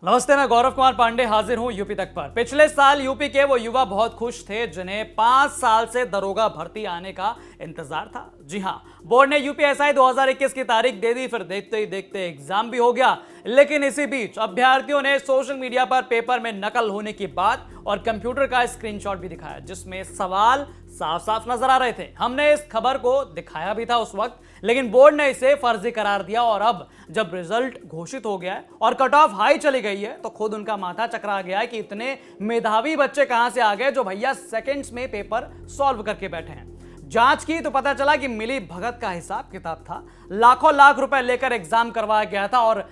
नमस्ते, मैं गौरव कुमार पांडे हाजिर हूं यूपी तक पर। पिछले साल यूपी के वो युवा बहुत खुश थे जिन्हें 5 साल से दरोगा भर्ती आने का इंतजार था। जी हां, बोर्ड ने यूपीएसआई 2021 की तारीख दे दी, फिर देखते ही देखते एग्जाम भी हो गया। लेकिन इसी बीच अभ्यर्थियों ने सोशल मीडिया पर पेपर में नकल होने की बात और कंप्यूटर का स्क्रीनशॉट भी दिखाया, जिसमें सवाल साफ साफ नजर आ रहे थे। हमने इस खबर को दिखाया भी था उस वक्त, लेकिन बोर्ड ने इसे फर्जी करार दिया और अब जब रिजल्ट घोषित हो गया है और कट ऑफ हाई चली गई है तो खुद उनका माथा चकरा गया है कि इतने मेधावी बच्चे कहां से आ गए जो भैया सेकंड्स में पेपर सॉल्व करके बैठे हैं। जांच की तो पता चला कि मिली भगत का हिसाब किताब था। लाखों लाख रुपए लेकर एग्जाम करवाया गया था और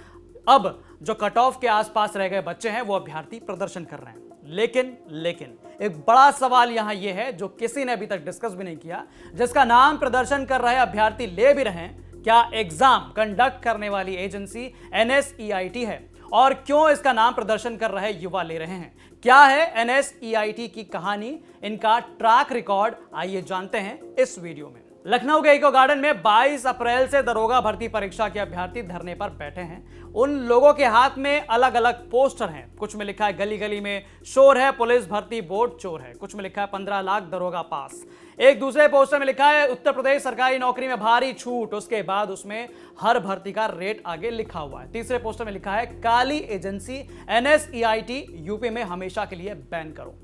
अब जो कट ऑफ के आसपास रह गए बच्चे हैं वो अभ्यर्थी प्रदर्शन कर रहे हैं। लेकिन एक बड़ा सवाल यहां यह है जो किसी ने अभी तक डिस्कस भी नहीं किया, जिसका नाम प्रदर्शन कर रहे अभ्यर्थी ले भी रहे हैं। क्या एग्जाम कंडक्ट करने वाली एजेंसी NSEIT है और क्यों इसका नाम प्रदर्शन कर रहे युवा ले रहे हैं? क्या है NSEIT की कहानी, इनका ट्रैक रिकॉर्ड, आइए जानते हैं इस वीडियो में। लखनऊ के इको गार्डन में 22 अप्रैल से दरोगा भर्ती परीक्षा के अभ्यर्थी धरने पर बैठे हैं। उन लोगों के हाथ में अलग अलग पोस्टर हैं। कुछ में लिखा है गली गली में शोर है, पुलिस भर्ती बोर्ड चोर है। कुछ में लिखा है 15 लाख दरोगा पास। एक दूसरे पोस्टर में लिखा है उत्तर प्रदेश सरकारी नौकरी में भारी छूट। उसके बाद उसमें हर भर्ती का रेट आगे लिखा हुआ है। तीसरे पोस्टर में लिखा है काली एजेंसी NSEIT यूपी में हमेशा के लिए बैन करो।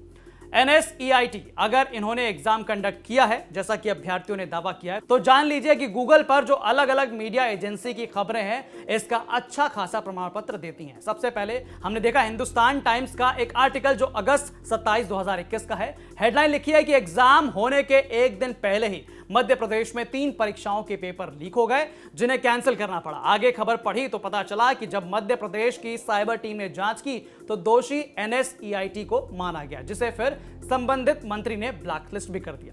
NSEIT अगर इन्होंने एग्जाम कंडक्ट किया है जैसा कि अभ्यर्थियों ने दावा किया है तो जान लीजिए कि गूगल पर जो अलग अलग मीडिया एजेंसी की खबरें हैं इसका अच्छा खासा प्रमाण पत्र देती हैं। सबसे पहले हमने देखा हिंदुस्तान टाइम्स का एक आर्टिकल जो अगस्त 27, 2021 का है। हेडलाइन लिखी है कि एग्जाम होने के एक दिन पहले ही मध्य प्रदेश में 3 परीक्षाओं के पेपर लीक हो गए जिन्हें कैंसिल करना पड़ा। आगे खबर पढ़ी तो पता चला कि जब मध्य प्रदेश की साइबर टीम ने जांच की तो दोषी NSEIT को माना गया, जिसे फिर संबंधित मंत्री ने ब्लैकलिस्ट भी कर दिया।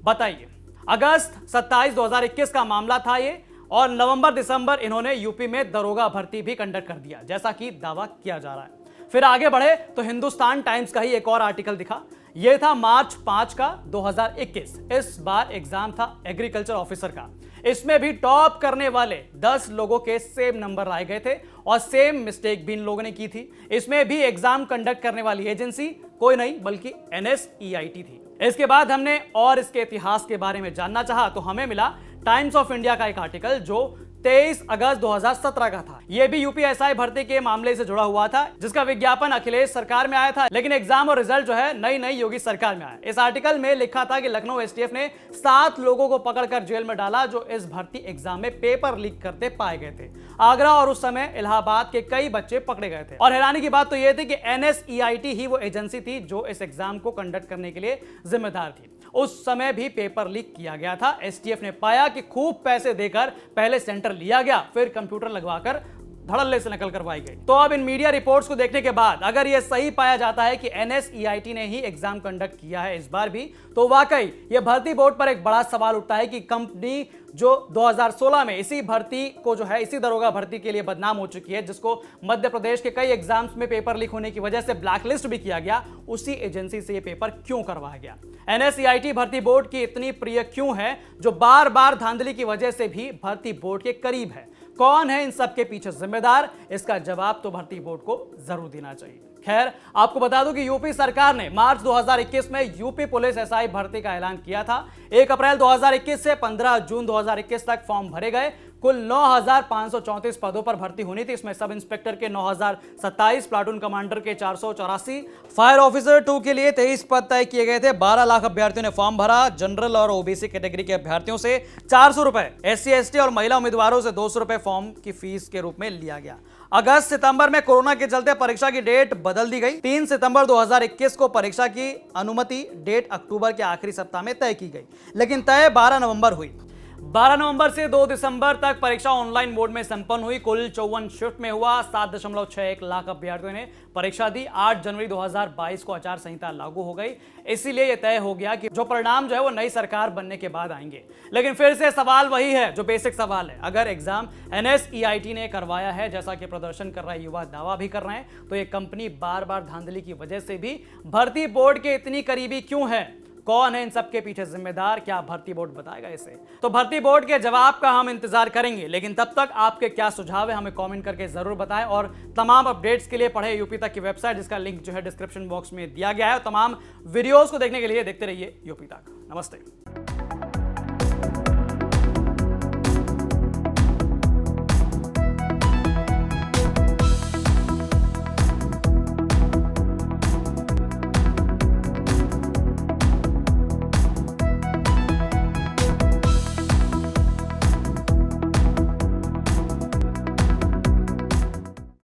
बताइए, अगस्त 27, 2021 का मामला था ये और नवंबर दिसंबर इन्होंने यूपी में दरोगा भर्ती भी कंडक्ट कर दिया जैसा कि दावा किया जा रहा है। फिर आगे बढ़े तो हिंदुस्तान टाइम्स का ही एक और आर्टिकल दिखा। यह था मार्च 5 का 2021। इस बार एग्जाम था एग्रीकल्चर ऑफिसर का। इसमें भी टॉप करने वाले 10 लोगों के सेम नंबर लाए गए थे और सेम मिस्टेक भी इन लोगों ने की थी। इसमें भी एग्जाम कंडक्ट करने वाली एजेंसी कोई नहीं बल्कि NSEIT थी। इसके बाद हमने और इसके इतिहास के बारे में जानना चाहा तो हमें मिला टाइम्स ऑफ इंडिया का एक आर्टिकल जो 23 अगस्त 2017 का था। यह भी यूपीएसआई भर्ती के मामले से जुड़ा हुआ था, जिसका विज्ञापन अखिलेश सरकार में आया था, लेकिन एग्जाम और रिजल्ट जो है नई योगी सरकार में आया। इस आर्टिकल में लिखा था कि लखनऊ STF ने 7 लोगों को पकड़कर जेल में डाला जो इस भर्ती एग्जाम में पेपर लीक करते पाए गए थे। आगरा और उस समय इलाहाबाद के कई बच्चे पकड़े गए थे और हैरानी की बात तो यह थी कि NSEIT ही वो एजेंसी थी जो इस एग्जाम को कंडक्ट करने के लिए जिम्मेदार थी। उस समय भी पेपर लीक किया गया था। STF ने पाया कि खूब पैसे देकर पहले सेंटर लिया गया, फिर कंप्यूटर लगवाकर धड़ल्ले से नकल करवाई गई। तो अब इन मीडिया रिपोर्ट्स को देखने के बाद अगर यह सही पाया जाता है कि NSEIT ने ही एग्जाम कंडक्ट किया है इस बार भी, तो वाकई यह भर्ती बोर्ड पर एक बड़ा सवाल उठता है कि कंपनी जो 2016 में इसी भर्ती को जो है इसी दरोगा भर्ती के लिए बदनाम हो चुकी है, जिसको मध्य प्रदेश के कई एग्जाम्स में पेपर लीक होने की वजह से ब्लैकलिस्ट भी किया गया, उसी एजेंसी से यह पेपर क्यों करवाया गया? NSEIT भर्ती बोर्ड की इतनी प्रिय क्यों है जो बार बार धांधली की वजह से भी भर्ती बोर्ड के करीब है? कौन है इन सब के पीछे जिम्मेदार? इसका जवाब तो भर्ती बोर्ड को जरूर देना चाहिए। खैर, आपको बता दूं कि यूपी सरकार ने मार्च 2021 में यूपी पुलिस SI भर्ती का ऐलान किया था। 1 अप्रैल 2021 से 15 जून 2021 तक फॉर्म भरे गए। कुल 9,534 पदों पर भर्ती होनी थी। इसमें सब इंस्पेक्टर के 9,027, प्लाटून कमांडर के 484, फायर ऑफिसर 2 के लिए 23 पद तय किए गए थे। 12 लाख अभ्यर्थियों ने फॉर्म भरा। जनरल और OBC कैटेगरी के अभ्यर्थियों से 400 रुपए, SC ST और महिला उम्मीदवारों से 200 रुपए फॉर्म की फीस के रूप में लिया गया। अगस्त सितंबर में कोरोना के चलते परीक्षा की डेट बदल दी गई। 3 सितंबर 2021 को परीक्षा की अनुमति डेट अक्टूबर के आखिरी सप्ताह में तय की गई, लेकिन तय 12 नवंबर हुई। 12 नवंबर से 2 दिसंबर तक परीक्षा ऑनलाइन मोड में संपन्न हुई। कुल 54 शिफ्ट में हुआ। 7.61 लाख अभ्यर्थियों ने परीक्षा दी। 8 जनवरी 2022 को आचार संहिता लागू हो गई। इसीलिए यह तय हो गया कि जो परिणाम जो है वो नई सरकार बनने के बाद आएंगे। लेकिन फिर से सवाल वही है जो बेसिक सवाल है, अगर एग्जाम NSEIT ने करवाया है जैसा कि प्रदर्शन कर रहे युवा दावा भी कर रहे हैं, तो ये कंपनी बार बार धांधली की वजह से भी भर्ती बोर्ड के इतनी करीबी क्यों है? कौन है इन सबके पीछे जिम्मेदार? क्या भर्ती बोर्ड बताएगा इसे? तो भर्ती बोर्ड के जवाब का हम इंतजार करेंगे, लेकिन तब तक आपके क्या सुझाव है हमें कमेंट करके जरूर बताएं। और तमाम अपडेट्स के लिए पढ़े यूपी तक की वेबसाइट, जिसका लिंक जो है डिस्क्रिप्शन बॉक्स में दिया गया है। तमाम वीडियोस को देखने के लिए देखते रहिए यूपी तक। नमस्ते।